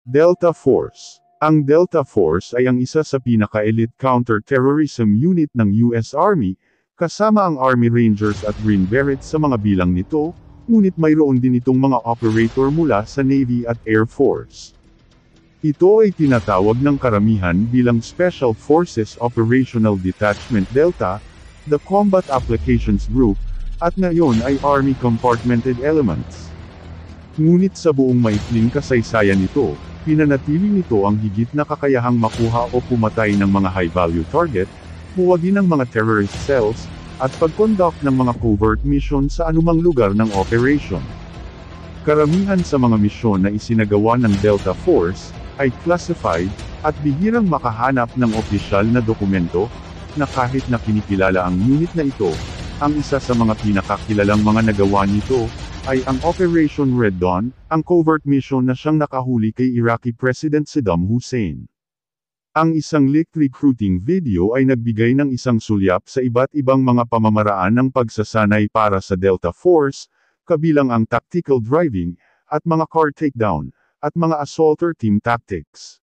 Delta Force. Ang Delta Force ay ang isa sa pinaka-elite counter-terrorism unit ng US Army, kasama ang Army Rangers at Green Berets sa mga bilang nito, ngunit mayroon din itong mga operator mula sa Navy at Air Force. Ito ay tinatawag ng karamihan bilang Special Forces Operational Detachment Delta, the Combat Applications Group, at ngayon ay Army Compartmented Elements. Ngunit sa buong maikling kasaysayan nito, pinanatili nito ang higit na kakayahang makuha o pumatay ng mga high-value target, huwagin ng mga terrorist cells, at pag-conduct ng mga covert mission sa anumang lugar ng operation. Karamihan sa mga misyon na isinagawa ng Delta Force, ay classified, at bihirang makahanap ng opisyal na dokumento, na kahit na kinikilala ang unit na ito, ang isa sa mga pinakakilalang mga nagawa nito, ay ang Operation Red Dawn, ang covert mission na siyang nakahuli kay Iraqi President Saddam Hussein. Ang isang leaked recruiting video ay nagbigay ng isang sulyap sa iba't ibang mga pamamaraan ng pagsasanay para sa Delta Force, kabilang ang tactical driving, at mga car takedown, at mga assaulter team tactics.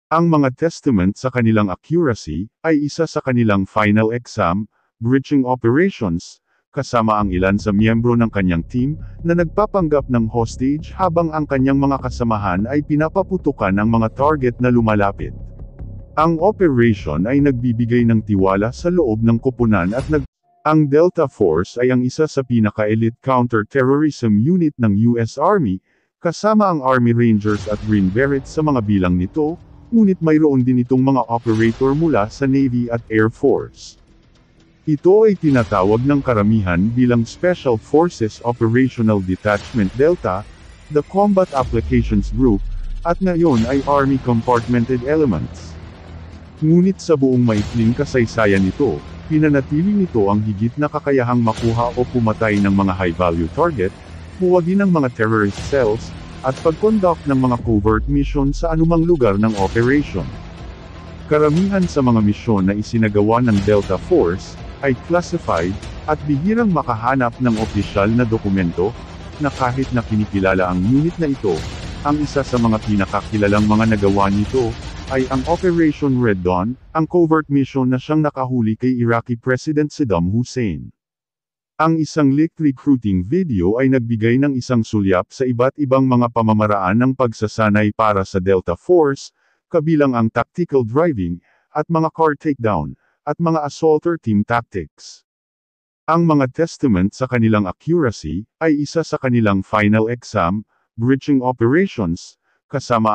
Ang mga testament sa kanilang accuracy, ay isa sa kanilang final exam, breaching operations, kasama ang ilan sa miyembro ng kanyang team, na nagpapanggap ng hostage habang ang kanyang mga kasamahan ay pinapaputukan ng mga target na lumalapit. Ang operation ay nagbibigay ng tiwala sa loob ng koponan at Ang Delta Force ay ang isa sa pinaka-elite counter-terrorism unit ng US Army, kasama ang Army Rangers at Green Berets sa mga bilang nito, ngunit mayroon din itong mga operator mula sa Navy at Air Force. Ito ay tinatawag ng karamihan bilang Special Forces Operational Detachment Delta, the Combat Applications Group, at ngayon ay Army Compartmented Elements. Ngunit sa buong maikling kasaysayan nito, pinanatili nito ang higit na kakayahang makuha o pumatay ng mga high-value target, huwagin ng mga terrorist cells, at pag-conduct ng mga covert mission sa anumang lugar ng operation. Karamihan sa mga misyon na isinagawa ng Delta Force, ay classified, at bihirang makahanap ng opisyal na dokumento, na kahit na kinikilala ang unit na ito, ang isa sa mga pinakakilalang mga nagawa nito, ay ang Operation Red Dawn, ang covert mission na siyang nakahuli kay Iraqi President Saddam Hussein. Ang isang leaked recruiting video ay nagbigay ng isang sulyap sa iba't ibang mga pamamaraan ng pagsasanay para sa Delta Force, kabilang ang tactical driving, at mga car takedown, at mga assaulter team tactics. Ang mga testament sa kanilang accuracy, ay isa sa kanilang final exam, breaching operations, kasama